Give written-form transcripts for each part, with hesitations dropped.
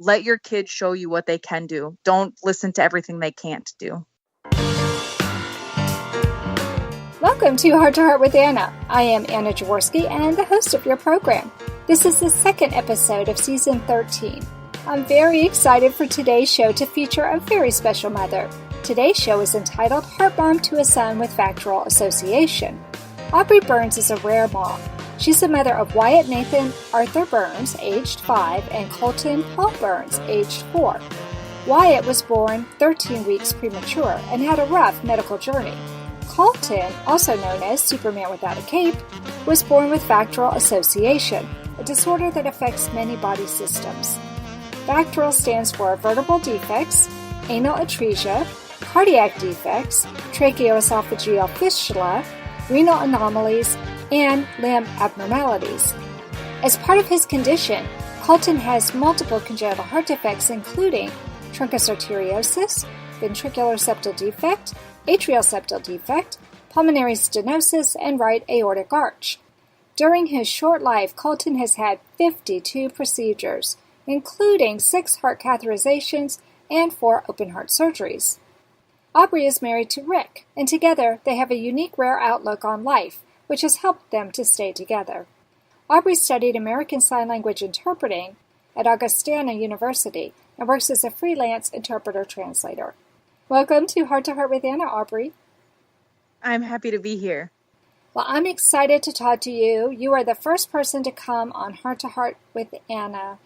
let your kids show you what they can do. Don't listen to everything they can't do. Welcome to Heart with Anna. I am Anna Jaworski and the host of your program. This is the second episode of season 13. I'm very excited for today's show to feature a very special mother. Today's show is entitled Heart Mom to a Son with VACTERL Association. Aubrey Byrnes is a rare mom. She's the mother of Wyatt Nathan Arthur Byrnes, aged 5, and Colton Paul Byrnes, aged 4. Wyatt was born 13 weeks premature and had a rough medical journey. Colton, also known as Superman without a cape, was born with VACTERL Association, a disorder that affects many body systems. VACTERL stands for vertebral defects, anal atresia, cardiac defects, tracheo-esophageal fistula, renal anomalies, and limb abnormalities. As part of his condition, Colton has multiple congenital heart defects including truncus arteriosus, ventricular septal defect, atrial septal defect, pulmonary stenosis, and right aortic arch. During his short life, Colton has had 52 procedures, including 6 heart catheterizations and 4 open heart surgeries. Aubrey is married to Rick, and together they have a unique, rare outlook on life, which has helped them to stay together. Aubrey studied American Sign Language interpreting at Augustana University and works as a freelance interpreter-translator. Welcome to Heart with Anna, Aubrey. I'm happy to be here. Well, I'm excited to talk to you. You are the first person to come on Heart with Anna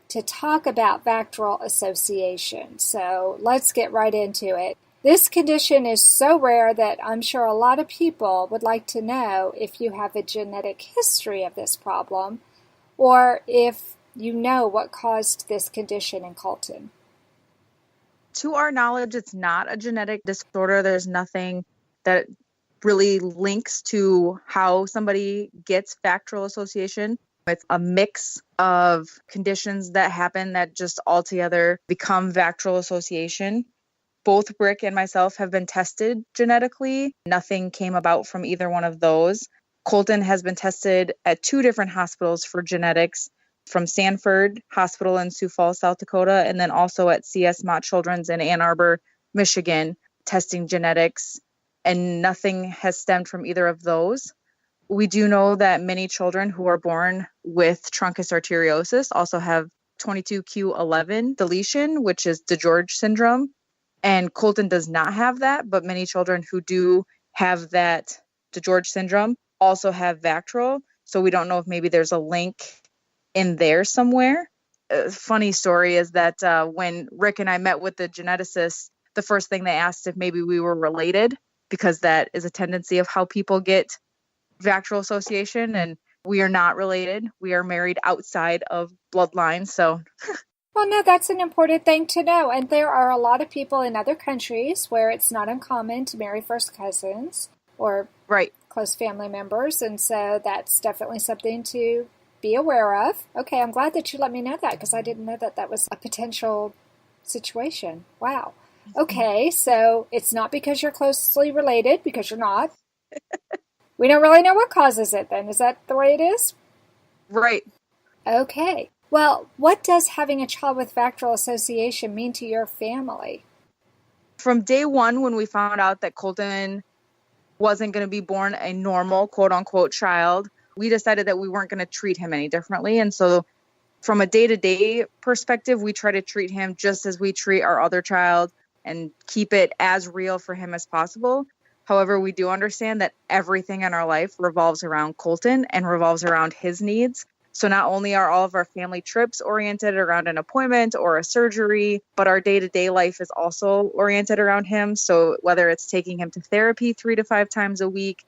to talk about VACTERL Association. So let's get right into it. This condition is so rare that I'm sure a lot of people would like to know if you have a genetic history of this problem or if you know what caused this condition in Colton. To our knowledge, it's not a genetic disorder. There's nothing that really links to how somebody gets VACTERL Association. It's a mix of conditions that happen that just altogether become VACTERL Association. Both Rick and myself have been tested genetically. Nothing came about from either one of those. Colton has been tested at 2 different hospitals for genetics, from Sanford Hospital in Sioux Falls, South Dakota, and then also at CS Mott Children's in Ann Arbor, Michigan, testing genetics, and nothing has stemmed from either of those. We do know that many children who are born with truncus arteriosus also have 22q11 deletion, which is DeGeorge Syndrome. And Colton does not have that, but many children who do have that DeGeorge Syndrome also have VACTERL. So we don't know if maybe there's a link in there somewhere. A funny story is that when Rick and I met with the geneticist, the first thing they asked if maybe we were related, because that is a tendency of how people get VACTERL Association, and we are not related. We are married outside of bloodline, so... Well, no, that's an important thing to know. And there are a lot of people in other countries where it's not uncommon to marry first cousins or close family members. And so that's definitely something to be aware of. Okay, I'm glad that you let me know that because I didn't know that that was a potential situation. Wow. Okay, so it's not because you're closely related, because you're not. We don't really know what causes it then. Is that the way it is? Right. Okay. Well, what does having a child with VACTERL Association mean to your family? From day one, when we found out that Colton wasn't going to be born a normal, quote-unquote, child, we decided that we weren't going to treat him any differently. And so from a day-to-day perspective, we try to treat him just as we treat our other child and keep it as real for him as possible. However, we do understand that everything in our life revolves around Colton and revolves around his needs. So not only are all of our family trips oriented around an appointment or a surgery, but our day-to-day life is also oriented around him. So whether it's taking him to therapy 3 to 5 times a week,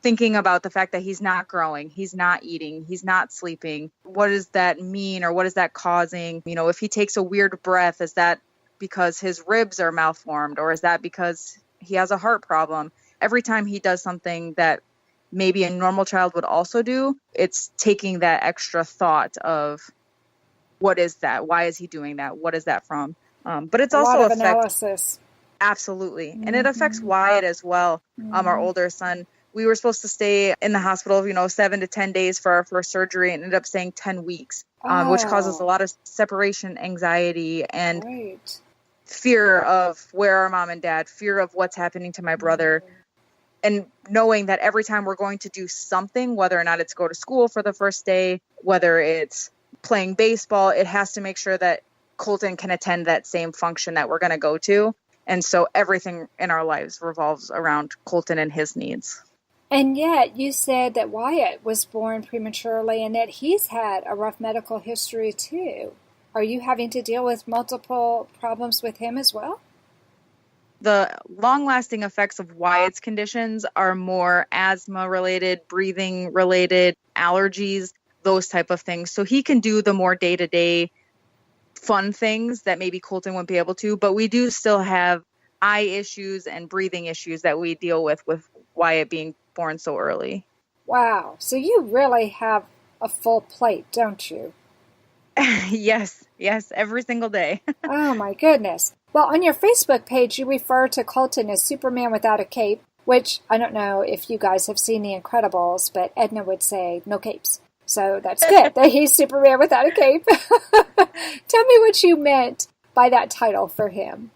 thinking about the fact that he's not growing, he's not eating, he's not sleeping. What does that mean, or what is that causing? You know, if he takes a weird breath, is that because his ribs are malformed, or is that because he has a heart problem? Every time he does something that maybe a normal child would also do, it's taking that extra thought of what is that? Why is he doing that? What is that from? But it's also a lot of analysis. Absolutely. Mm-hmm. And it affects Wyatt as well, our older son. We were supposed to stay in the hospital, 7 to 10 days for our first surgery, and ended up staying 10 weeks, which causes a lot of separation anxiety and right. fear of where are mom and dad, fear of what's happening to my brother. And knowing that every time we're going to do something, whether or not it's go to school for the first day, whether it's playing baseball, it has to make sure that Colton can attend that same function that we're going to go to. And so everything in our lives revolves around Colton and his needs. And yet you said that Wyatt was born prematurely and that he's had a rough medical history too. Are you having to deal with multiple problems with him as well? The long-lasting effects of Wyatt's conditions are more asthma-related, breathing-related, allergies, those type of things. So he can do the more day-to-day fun things that maybe Colton wouldn't be able to, but we do still have eye issues and breathing issues that we deal with Wyatt being born so early. Wow. So you really have a full plate, don't you? Yes, every single day. Oh my goodness. Well, on your Facebook page, you refer to Colton as Superman without a cape, which I don't know if you guys have seen The Incredibles, but Edna would say no capes. So that's good that he's Superman without a cape. Tell me what you meant by that title for him.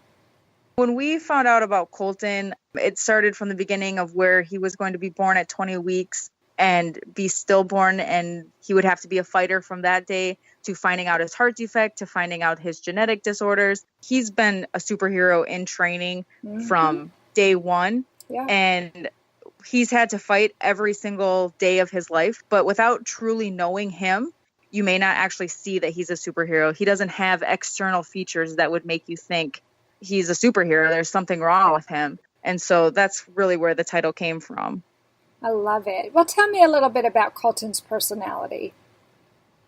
When we found out about Colton, it started from the beginning of where he was going to be born at 20 weeks and be stillborn, and he would have to be a fighter from that day to finding out his heart defect, to finding out his genetic disorders. He's been a superhero in training from day one, and he's had to fight every single day of his life. But without truly knowing him, you may not actually see that he's a superhero. He doesn't have external features that would make you think he's a superhero. There's something wrong with him. And so that's really where the title came from. I love it. Well, tell me a little bit about Colton's personality.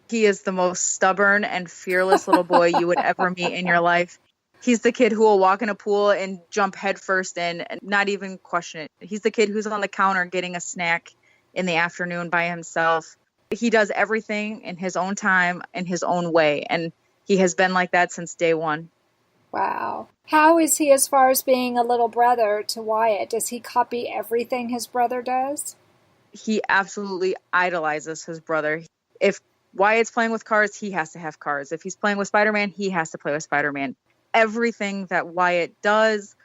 He is the most stubborn and fearless little boy you would ever meet in your life. He's the kid who will walk in a pool and jump headfirst in and not even question it. He's the kid who's on the counter getting a snack in the afternoon by himself. He does everything in his own time, in his own way, and he has been like that since day one. Wow. How is he as far as being a little brother to Wyatt? Does he copy everything his brother does? He absolutely idolizes his brother. If Wyatt's playing with cars, he has to have cars. If he's playing with Spider-Man, he has to play with Spider-Man. Everything that Wyatt does,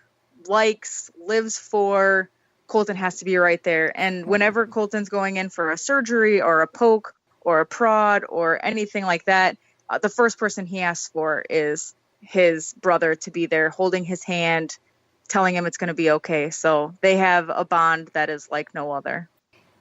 likes, lives for, Colton has to be right there. And whenever Colton's going in for a surgery or a poke or a prod or anything like that, the first person he asks for is his brother to be there, holding his hand, telling him it's going to be okay. So they have a bond that is like no other.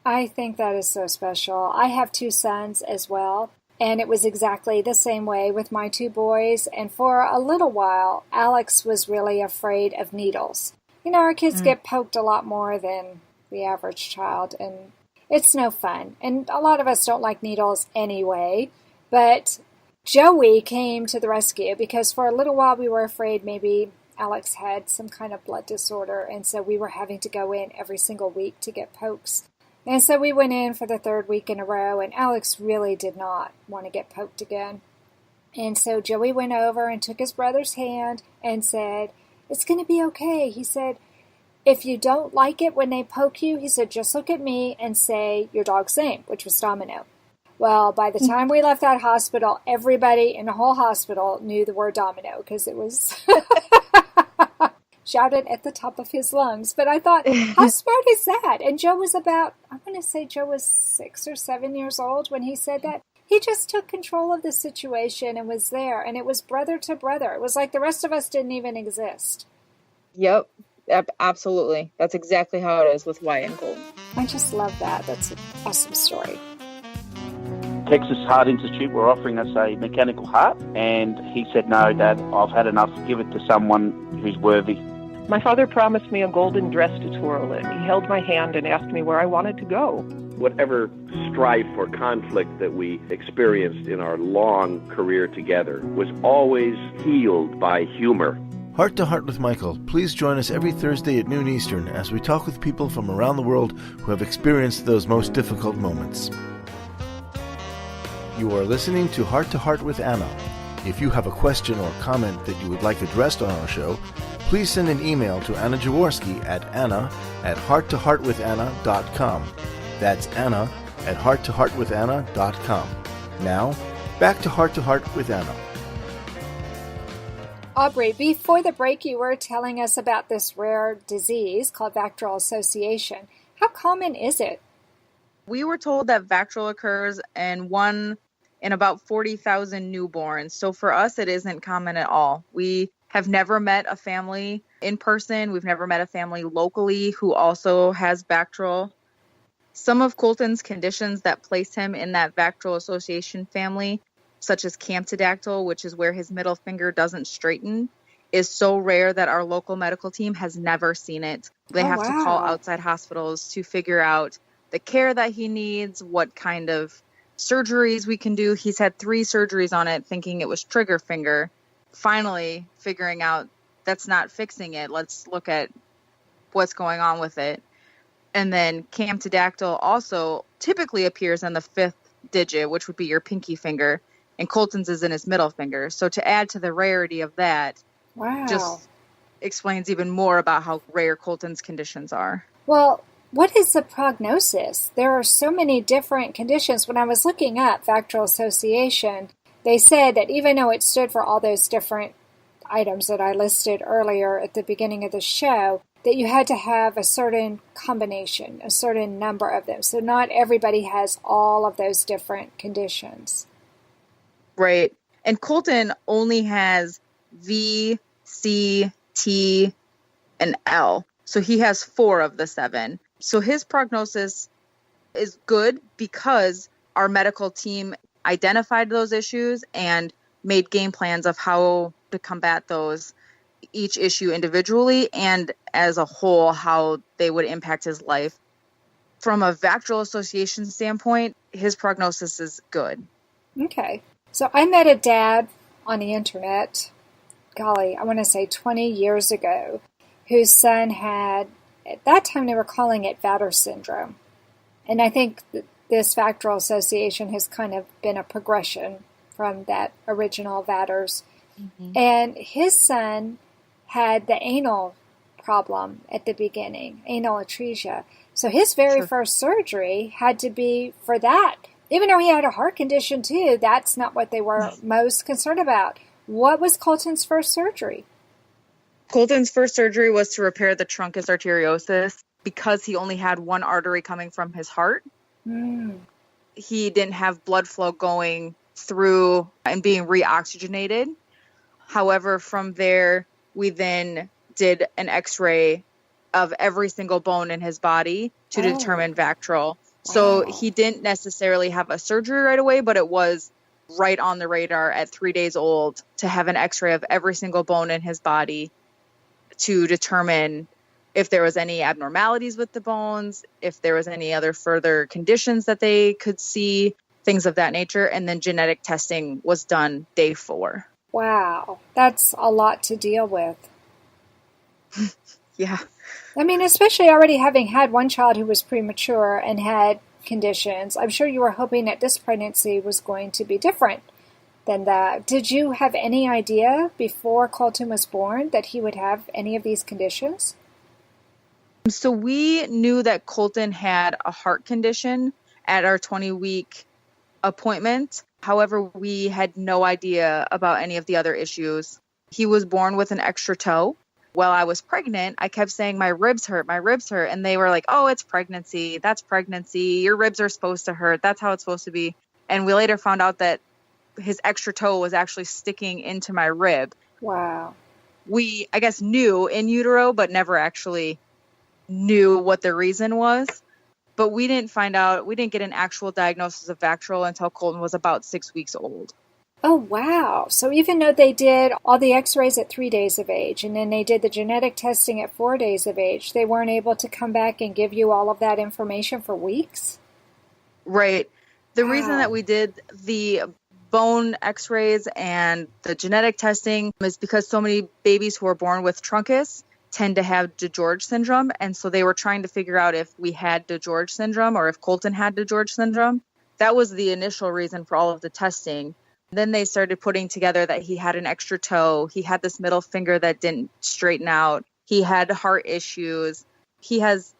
I think that is so special. I have 2 sons as well, and it was exactly the same way with my 2 boys. And for a little while, Alex was really afraid of needles. Our kids get poked a lot more than the average child, and it's no fun. And a lot of us don't like needles anyway, but Joey came to the rescue because for a little while we were afraid maybe Alex had some kind of blood disorder, and so we were having to go in every single week to get pokes. And so we went in for the 3rd week in a row, and Alex really did not want to get poked again. And so Joey went over and took his brother's hand and said, "It's going to be okay." He said, "If you don't like it when they poke you," he said, "just look at me and say your dog's name," which was Domino. Well, by the time we left that hospital, everybody in the whole hospital knew the word Domino because it was shouted at the top of his lungs. But I thought, how smart is that? And Joe was about, I'm going to say Joe was 6 or 7 years old when he said that. He just took control of the situation and was there. And it was brother to brother. It was like the rest of us didn't even exist. Yep, absolutely. That's exactly how it is with Wyatt and Colton. I just love that. That's an awesome story. Texas Heart Institute were offering us a mechanical heart, and he said, "No, Dad, I've had enough. Give it to someone who's worthy." My father promised me a golden dress to twirl in. He held my hand and asked me where I wanted to go. Whatever strife or conflict that we experienced in our long career together was always healed by humor. Heart to Heart with Michael. Please join us every Thursday at noon Eastern as we talk with people from around the world who have experienced those most difficult moments. You are listening to Heart with Anna. If you have a question or comment that you would like addressed on our show, please send an email to Anna Jaworski at anna@hearttoheartwithanna.com. That's anna@hearttoheartwithanna.com. Now, back to Heart with Anna. Aubrey, before the break, you were telling us about this rare disease called VACTERL Association. How common is it? We were told that VACTERL occurs in about 40,000 newborns. So for us, it isn't common at all. We have never met a family in person. We've never met a family locally who also has VACTERL. Some of Colton's conditions that place him in that VACTERL Association family, such as camptodactyl, which is where his middle finger doesn't straighten, is so rare that our local medical team has never seen it. They have to call outside hospitals to figure out the care that he needs, what kind of surgeries we can do. He's had 3 surgeries on it, thinking it was trigger finger. Finally, figuring out that's not fixing it. Let's look at what's going on with it. And then camptodactyl also typically appears in the 5th digit, which would be your pinky finger, and Colton's is in his middle finger. So to add to the rarity of that, just explains even more about how rare Colton's conditions are. Well, what is the prognosis? There are so many different conditions. When I was looking up VACTERL Association, they said that even though it stood for all those different items that I listed earlier at the beginning of the show, that you had to have a certain combination, a certain number of them. So not everybody has all of those different conditions. Right. And Colton only has V, C, T, and L. So he has 4 of the 7. So his prognosis is good because our medical team identified those issues and made game plans of how to combat those, each issue individually and as a whole, how they would impact his life. From a VACTERL Association standpoint, his prognosis is good. Okay. So I met a dad on the internet, golly, I want to say 20 years ago, whose son had, at that time they were calling it VATER syndrome. And I think this VACTERL Association has kind of been a progression from that original VATERS. Mm-hmm. And his son had the anal problem at the beginning, anal atresia. So his very first surgery had to be for that. Even though he had a heart condition too, that's not what they were most concerned about. What was Colton's first surgery? Colton's first surgery was to repair the truncus arteriosus because he only had one artery coming from his heart. He didn't have blood flow going through and being reoxygenated. However, from there, we then did an x-ray of every single bone in his body to determine VACTERL. So he didn't necessarily have a surgery right away, but it was right on the radar at 3 days old to have an x-ray of every single bone in his body to determine if there was any abnormalities with the bones, if there was any other further conditions that they could see, things of that nature. And then genetic testing was done day 4. Wow, that's a lot to deal with. Yeah. I mean, especially already having had one child who was premature and had conditions, I'm sure you were hoping that this pregnancy was going to be different than that. Did you have any idea before Colton was born that he would have any of these conditions? So we knew that Colton had a heart condition at our 20-week appointment. However, we had no idea about any of the other issues. He was born with an extra toe. While I was pregnant, I kept saying, my ribs hurt. And they were like, oh, it's pregnancy. That's pregnancy. Your ribs are supposed to hurt. That's how it's supposed to be. And we later found out that his extra toe was actually sticking into my rib. Wow. We, I guess, knew in utero, but never actually knew what the reason was. But we didn't get an actual diagnosis of VACTERL until Colton was about 6 weeks old. Oh, wow. So even though they did all the x-rays at 3 days of age, and then they did the genetic testing at 4 days of age, they weren't able to come back and give you all of that information for weeks? Right. The reason that we did the bone x-rays and the genetic testing is because so many babies who are born with truncus tend to have DeGeorge syndrome. And so they were trying to figure out if we had DeGeorge syndrome or if Colton had DeGeorge syndrome. That was the initial reason for all of the testing. Then they started putting together that he had an extra toe. He had this middle finger that didn't straighten out. He had heart issues. He has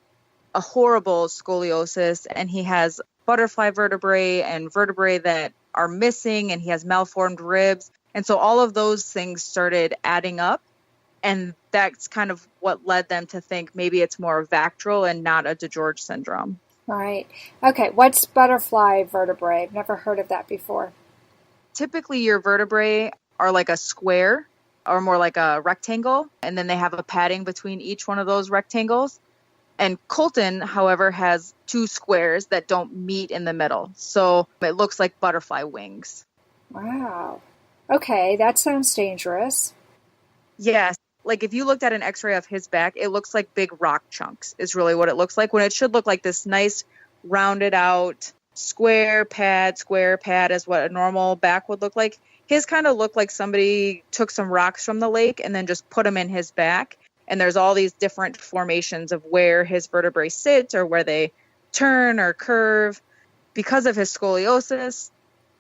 a horrible scoliosis, and he has butterfly vertebrae and vertebrae that are missing, and he has malformed ribs. And so all of those things started adding up, and that's kind of what led them to think maybe it's more VACTERL and not a DeGeorge syndrome. Right. Okay, what's butterfly vertebrae? I've never heard of that before. Typically, your vertebrae are like a square or more like a rectangle, and then they have a padding between each one of those rectangles. And Colton, however, has two squares that don't meet in the middle. So it looks like butterfly wings. Wow. Okay, that sounds dangerous. Yes. Like if you looked at an x-ray of his back, it looks like big rock chunks is really what it looks like, when it should look like this nice rounded out square pad is what a normal back would look like. His kind of looked like somebody took some rocks from the lake and then just put them in his back. And there's all these different formations of where his vertebrae sit or where they turn or curve because of his scoliosis.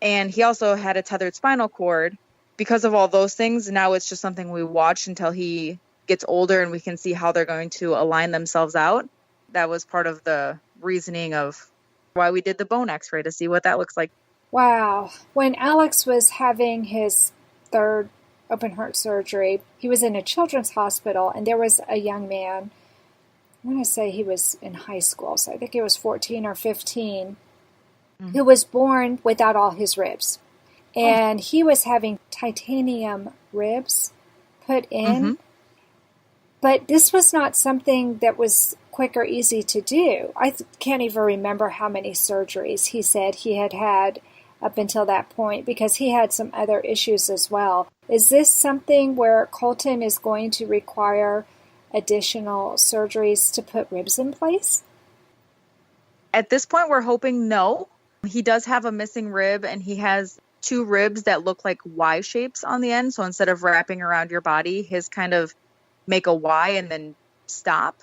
And he also had a tethered spinal cord. Because of all those things, now it's just something we watch until he gets older and we can see how they're going to align themselves out. That was part of the reasoning of why we did the bone x-ray, to see what that looks like. Wow. When Alex was having his third open heart surgery, he was in a children's hospital, and there was a young man, I want to say he was in high school, so I think he was 14 or 15, who was born without all his ribs. And he was having titanium ribs put in. But this was not something that was quick or easy to do. I can't even remember how many surgeries he said he had had up until that point, because he had some other issues as well. Is this something where Colton is going to require additional surgeries to put ribs in place? At this point, we're hoping no. He does have a missing rib, and he has two ribs that look like Y shapes on the end. So instead of wrapping around your body, his kind of make a Y and then stop.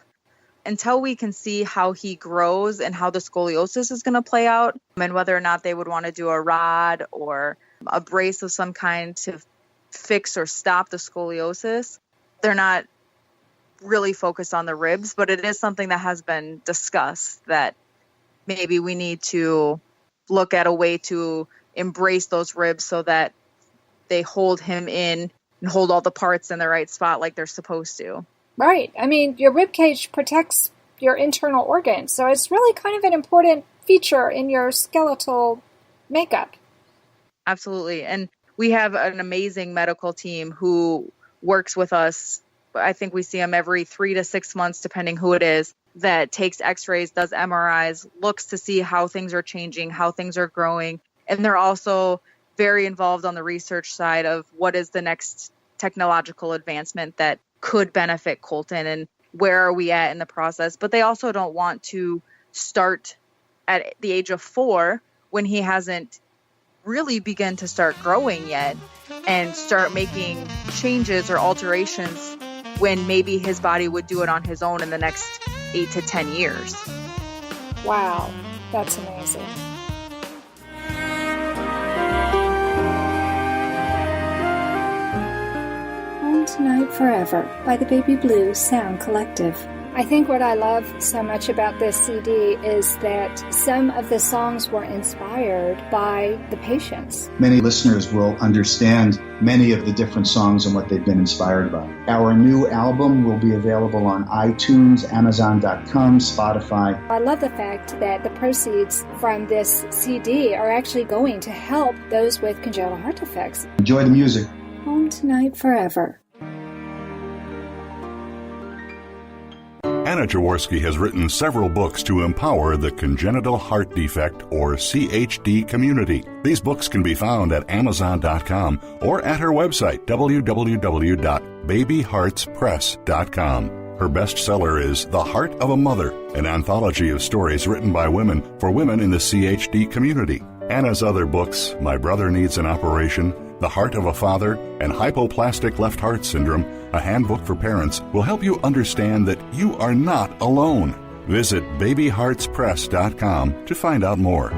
Until we can see how he grows and how the scoliosis is going to play out, and whether or not they would want to do a rod or a brace of some kind to fix or stop the scoliosis, they're not really focused on the ribs, but it is something that has been discussed, that maybe we need to look at a way to embrace those ribs so that they hold him in and hold all the parts in the right spot like they're supposed to. Right. I mean, your rib cage protects your internal organs, so it's really kind of an important feature in your skeletal makeup. Absolutely. And we have an amazing medical team who works with us. I think we see them every 3 to 6 months, depending who it is, that takes x-rays, does MRIs, looks to see how things are changing, how things are growing. And they're also very involved on the research side of what is the next technological advancement that could benefit Colton and where are we at in the process. But they also don't want to start at the age of 4 when he hasn't really begun to start growing yet, and start making changes or alterations when maybe his body would do it on his own in the next 8 to 10 years. Wow, that's amazing. Home Tonight Forever by the Baby Blue Sound Collective. I think what I love so much about this CD is that some of the songs were inspired by the patients. Many listeners will understand many of the different songs and what they've been inspired by. Our new album will be available on iTunes, Amazon.com, Spotify. I love the fact that the proceeds from this CD are actually going to help those with congenital heart defects. Enjoy the music. Home Tonight Forever. Anna Jaworski has written several books to empower the congenital heart defect, or CHD, community. These books can be found at Amazon.com or at her website, www.babyheartspress.com. Her bestseller is The Heart of a Mother, an anthology of stories written by women for women in the CHD community. Anna's other books, My Brother Needs an Operation, The Heart of a Father, and Hypoplastic Left Heart Syndrome, a handbook for parents, will help you understand that you are not alone. Visit babyheartspress.com to find out more.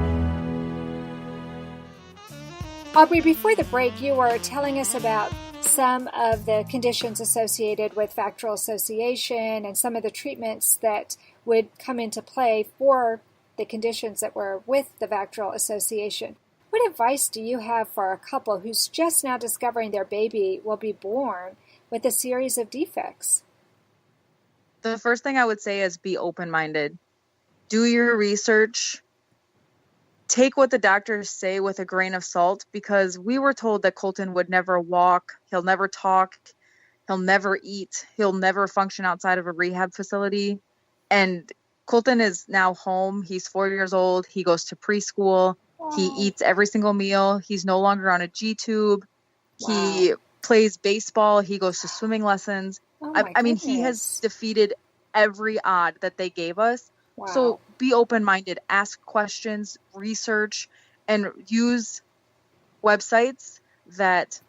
Aubrey, before the break, you were telling us about some of the conditions associated with VACTERL Association and some of the treatments that would come into play for the conditions that were with the VACTERL Association. What advice do you have for a couple who's just now discovering their baby will be born with a series of defects? The first thing I would say is be open-minded. Do your research. Take what the doctors say with a grain of salt, because we were told that Colton would never walk, he'll never talk, he'll never eat, he'll never function outside of a rehab facility. And Colton is now home. He's 4 years old. He goes to preschool. Wow. He eats every single meal. He's no longer on a G-tube. Wow. He plays baseball. He goes to swimming lessons. I mean, he has defeated every odd that they gave us. Wow. So be open-minded, ask questions, research, and use websites that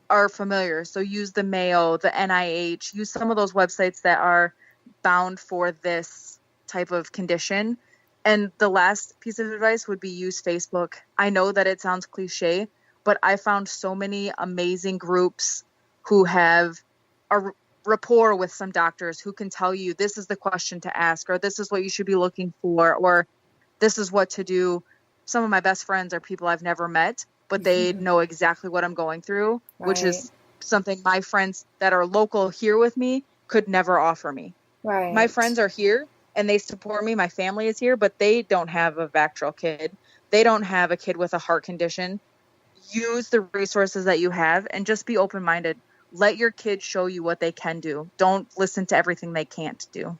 are familiar. So use the Mayo, the NIH, use some of those websites that are bound for this type of condition. And the last piece of advice would be use Facebook. I know that it sounds cliche, but I found so many amazing groups who have a rapport with some doctors who can tell you this is the question to ask, or this is what you should be looking for, or this is what to do. Some of my best friends are people I've never met, but they know exactly what I'm going through, right, which is something my friends that are local here with me could never offer me. Right. My friends are here and they support me. My family is here, but they don't have a VACTERL kid. They don't have a kid with a heart condition. Use the resources that you have and just be open-minded. Let your kids show you what they can do. Don't listen to everything they can't do.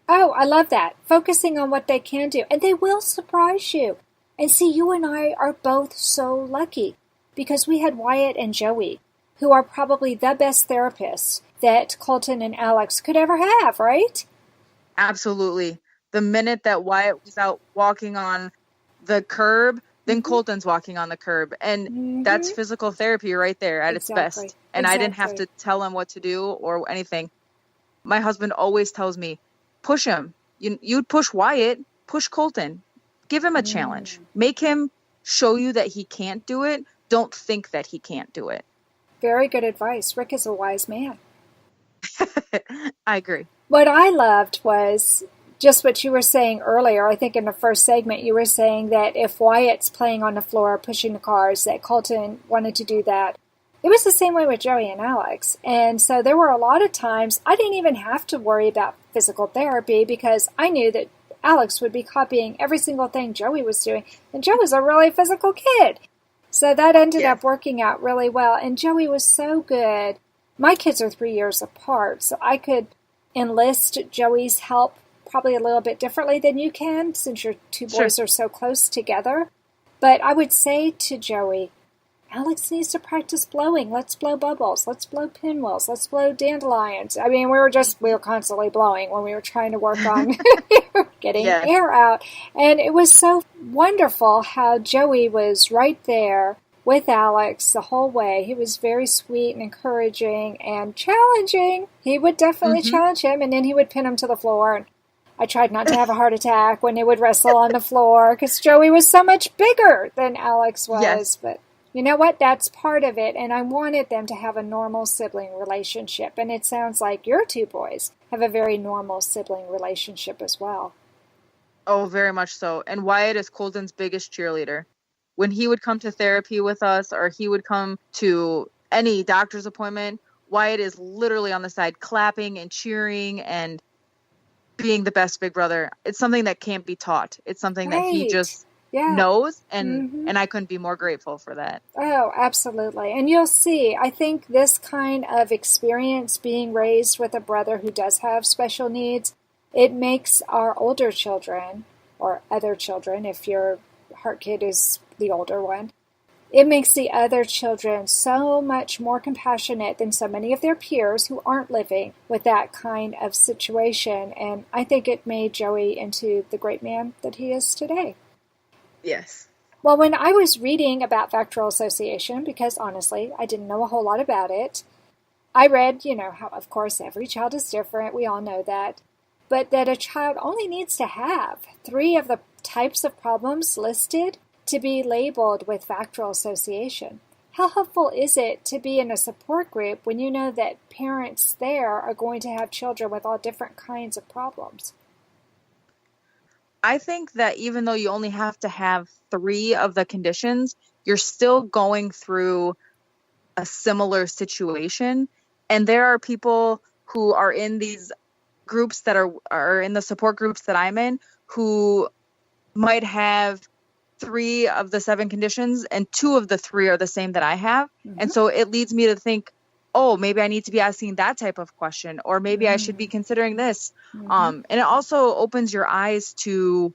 Oh, I love that. Focusing on what they can do. And they will surprise you. And see, you and I are both so lucky because we had Wyatt and Joey, who are probably the best therapists that Colton and Alex could ever have, right? Absolutely. The minute that Wyatt was out walking on the curb, then Colton's walking on the curb. And that's physical therapy right there at its best. And I didn't have to tell him what to do or anything. My husband always tells me, push him. You'd push Wyatt, push Colton. Give him a challenge. Make him show you that he can't do it. Don't think that he can't do it. Very good advice. Rick is a wise man. I agree. What I loved was just what you were saying earlier. I think in the first segment you were saying that if Wyatt's playing on the floor, pushing the cars, that Colton wanted to do that. It was the same way with Joey and Alex. And so there were a lot of times I didn't even have to worry about physical therapy because I knew that Alex would be copying every single thing Joey was doing. And Joe was a really physical kid. So that ended up working out really well. And Joey was so good. My kids are 3 years apart, so I could enlist Joey's help probably a little bit differently than you can since your two boys are so close together. But I would say to Joey, Alex needs to practice blowing. Let's blow bubbles. Let's blow pinwheels. Let's blow dandelions. I mean, we were constantly blowing when we were trying to work on getting air out. And it was so wonderful how Joey was right there with Alex the whole way. He was very sweet and encouraging and challenging. He would definitely challenge him, and then he would pin him to the floor. And I tried not to have a heart attack when they would wrestle on the floor because Joey was so much bigger than Alex was. Yes. But you know what? That's part of it. And I wanted them to have a normal sibling relationship. And it sounds like your two boys have a very normal sibling relationship as well. Oh, very much so. And Wyatt is Colton's biggest cheerleader. When he would come to therapy with us or he would come to any doctor's appointment, Wyatt is literally on the side clapping and cheering and being the best big brother. It's something that can't be taught. It's something that he just knows, and I couldn't be more grateful for that. Oh, absolutely. And you'll see, I think this kind of experience being raised with a brother who does have special needs, it makes our older children, or other children, if your heart kid is the older one, it makes the other children so much more compassionate than so many of their peers who aren't living with that kind of situation. And I think it made Joey into the great man that he is today. Yes. Well, when I was reading about VACTERL Association, because honestly, I didn't know a whole lot about it, I read, how, of course, every child is different. We all know that. But that a child only needs to have 3 of the types of problems listed to be labeled with VACTERL Association? How helpful is it to be in a support group when you know that parents there are going to have children with all different kinds of problems? I think that even though you only have to have 3 of the conditions, you're still going through a similar situation. And there are people who are in these groups that are in the support groups that I'm in who might have 3 of the 7 conditions and 2 of the 3 are the same that I have. Mm-hmm. And so it leads me to think, oh, maybe I need to be asking that type of question, or maybe I should be considering this. And it also opens your eyes to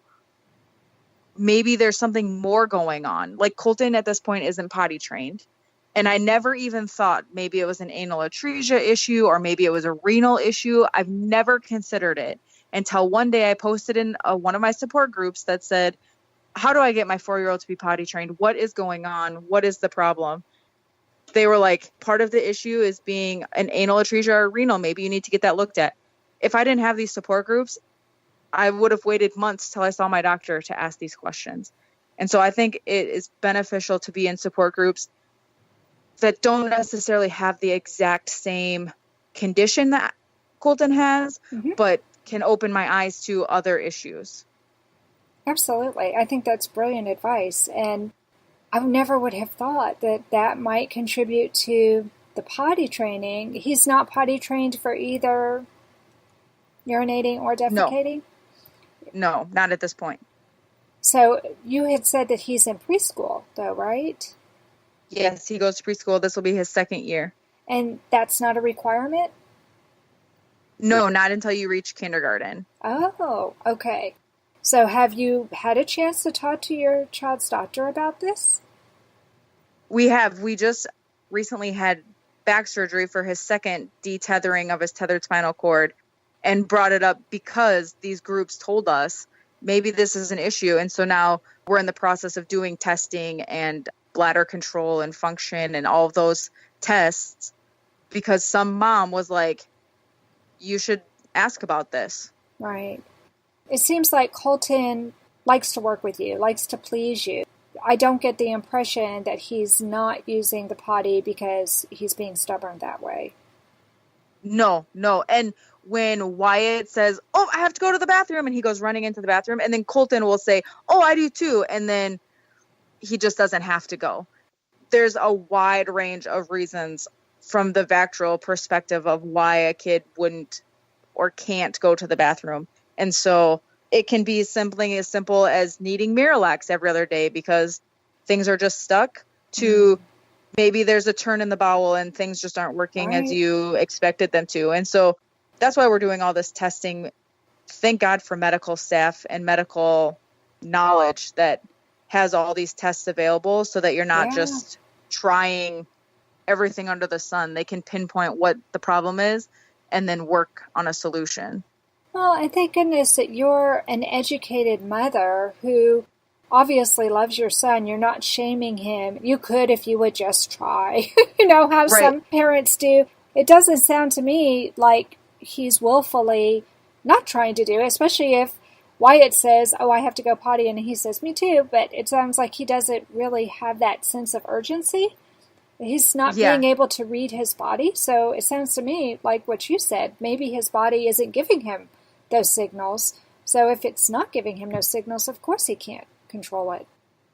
maybe there's something more going on. Like Colton at this point isn't potty trained. And I never even thought maybe it was an anal atresia issue or maybe it was a renal issue. I've never considered it until one day I posted in one of my support groups that said, how do I get my 4-year-old to be potty trained? What is going on? What is the problem? They were like, part of the issue is being an anal atresia or renal. Maybe you need to get that looked at. If I didn't have these support groups, I would have waited months till I saw my doctor to ask these questions. And so I think it is beneficial to be in support groups that don't necessarily have the exact same condition that Colton has, but can open my eyes to other issues. Absolutely. I think that's brilliant advice. And I never would have thought that that might contribute to the potty training. He's not potty trained for either urinating or defecating? No, not at this point. So you had said that he's in preschool, though, right? Yes, he goes to preschool. This will be his 2nd year. And that's not a requirement? No, not until you reach kindergarten. Oh, okay. So have you had a chance to talk to your child's doctor about this? We have. We just recently had back surgery for his 2nd detethering of his tethered spinal cord and brought it up because these groups told us maybe this is an issue. And so now we're in the process of doing testing and bladder control and function and all of those tests because some mom was like, you should ask about this. Right. It seems like Colton likes to work with you, likes to please you. I don't get the impression that he's not using the potty because he's being stubborn that way. No. And when Wyatt says, oh, I have to go to the bathroom, and he goes running into the bathroom, and then Colton will say, oh, I do too. And then he just doesn't have to go. There's a wide range of reasons from the VACTERL perspective of why a kid wouldn't or can't go to the bathroom. And so it can be something as simple as needing Miralax every other day because things are just stuck to maybe there's a turn in the bowel and things just aren't working as you expected them to. And so that's why we're doing all this testing. Thank God for medical staff and medical knowledge that has all these tests available so that you're not just trying everything under the sun. They can pinpoint what the problem is and then work on a solution. Well, and thank goodness that you're an educated mother who obviously loves your son. You're not shaming him. You could if you would just try. You know how some parents do. It doesn't sound to me like he's willfully not trying to do it, especially if Wyatt says, oh, I have to go potty, and he says, me too. But it sounds like he doesn't really have that sense of urgency. He's not being able to read his body. So it sounds to me like what you said. Maybe his body isn't giving him those signals. So if it's not giving him those signals, of course he can't control it.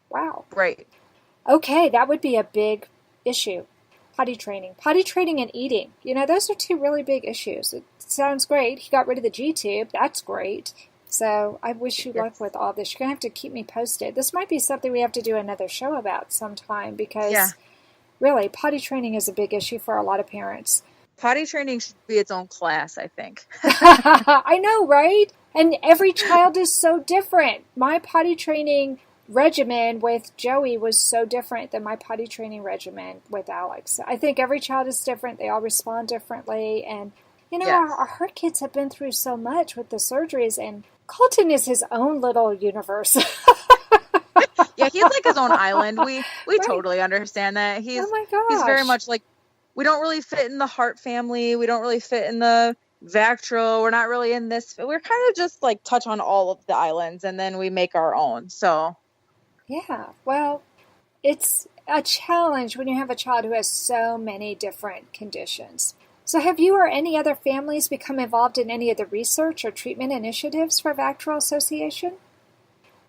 Wow. Right. Okay, that would be a big issue. Potty training and eating. You know, those are 2 really big issues. It sounds great. He got rid of the G-tube. That's great. So I wish you luck with all this. You're going to have to keep me posted. This might be something we have to do another show about sometime because really, potty training is a big issue for a lot of parents. Potty training should be its own class, I think. I know, right? And every child is so different. My potty training regimen with Joey was so different than my potty training regimen with Alex. I think every child is different. They all respond differently. And, you know, our kids have been through so much with the surgeries, and Colton is his own little universe. Yeah, he's like his own island. We totally understand that. He's very much like, we don't really fit in the heart family. We don't really fit in the VACTERL. We're not really in this. We're kind of just like touch on all of the islands, and then we make our own. So Yeah, well, it's a challenge when you have a child who has so many different conditions. So have you or any other families become involved in any of the research or treatment initiatives for VACTERL Association?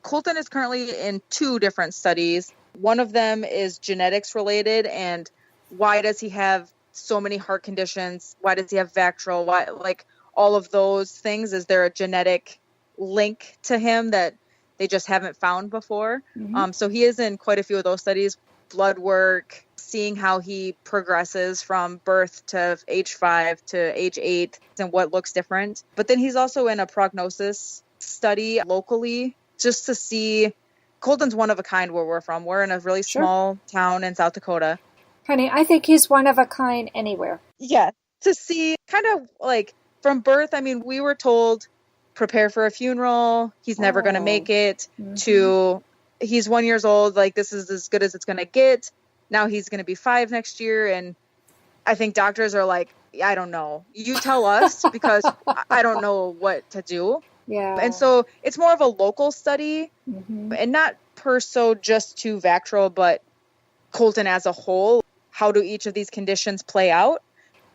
Colton is currently in 2 different studies. One of them is genetics related, and why does he have so many heart conditions? Why does he have VACTERL? Why, like all of those things, is there a genetic link to him that they just haven't found before? Mm-hmm. So he is in quite a few of those studies, blood work, seeing how he progresses from birth to age 5 to age 8 and what looks different. But then he's also in a Prognosis study locally, just to see. Colton's one of a kind where we're from. We're in a really small town in South Dakota. Honey, I think he's one of a kind anywhere. Yeah, to see kind of like from birth. I mean, we were told, prepare for a funeral. He's never going to make it. Mm-hmm. To he's 1 year old. Like, this is as good as it's going to get. Now he's going to be 5 next year. And I think doctors are like, I don't know. You tell us because I don't know what to do. Yeah. And so it's more of a local study, mm-hmm. and not just to VACTERL, but Colton as a whole. How do each of these conditions play out?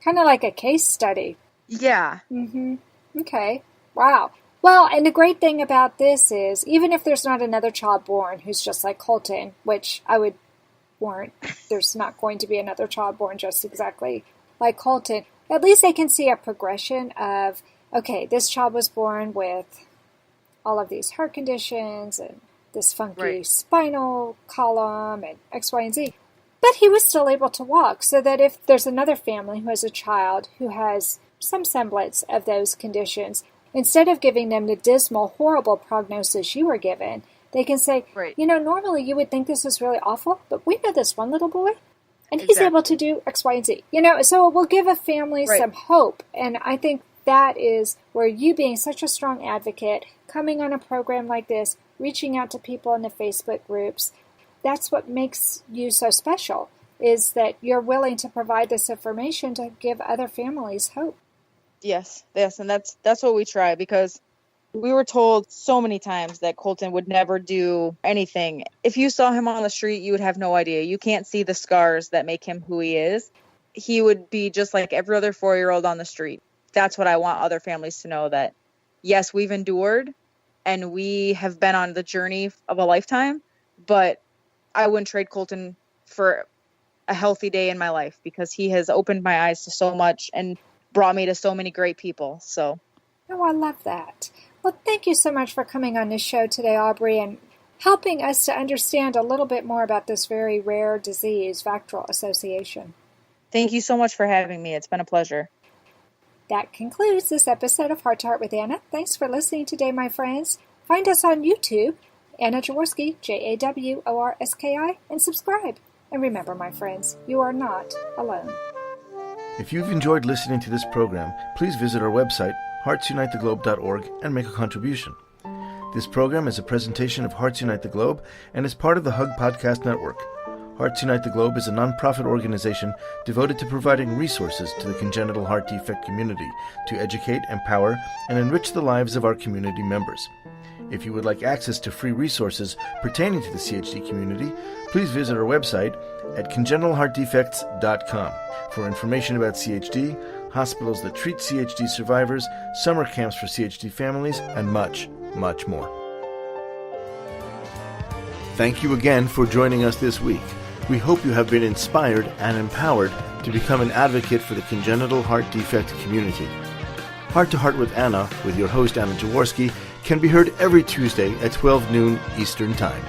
Kind of like a case study. Yeah. Mm-hmm. Okay. Wow. Well, and the great thing about this is, even if there's not another child born who's just like Colton, which I would warrant, there's not going to be another child born just exactly like Colton, at least they can see a progression of, okay, this child was born with all of these heart conditions and this funky spinal column and X, Y, and Z. But he was still able to walk, so that if there's another family who has a child who has some semblance of those conditions, instead of giving them the dismal, horrible prognosis you were given, they can say, normally you would think this is really awful, but we know this one little boy, and he's able to do X, Y, and Z. So it will give a family some hope. And I think that is where you, being such a strong advocate, coming on a program like this, reaching out to people in the Facebook groups, that's what makes you so special, is that you're willing to provide this information to give other families hope. Yes, and that's what we try, because we were told so many times that Colton would never do anything. If you saw him on the street, you would have no idea. You can't see the scars that make him who he is. He would be just like every other 4-year-old on the street. That's what I want other families to know, that yes, we've endured and we have been on the journey of a lifetime, but I wouldn't trade Colton for a healthy day in my life, because he has opened my eyes to so much and brought me to so many great people. So, oh, I love that. Well, thank you so much for coming on this show today, Aubrey, and helping us to understand a little bit more about this very rare disease, VACTERL Association. Thank you so much for having me. It's been a pleasure. That concludes this episode of Heart to Heart with Anna. Thanks for listening today, my friends. Find us on YouTube, Anna Jaworski, Jaworski, and subscribe. And remember, my friends, you are not alone. If you've enjoyed listening to this program, please visit our website, heartsunitetheglobe.org, and make a contribution. This program is a presentation of Hearts Unite the Globe and is part of the Hug Podcast Network. Hearts Unite the Globe is a non-profit organization devoted to providing resources to the congenital heart defect community to educate, empower, and enrich the lives of our community members. If you would like access to free resources pertaining to the CHD community, please visit our website at congenitalheartdefects.com for information about CHD, hospitals that treat CHD survivors, summer camps for CHD families, and much, much more. Thank you again for joining us this week. We hope you have been inspired and empowered to become an advocate for the congenital heart defect community. Heart to Heart with Anna, with your host Anna Jaworski, can be heard every Tuesday at 12 noon Eastern Time.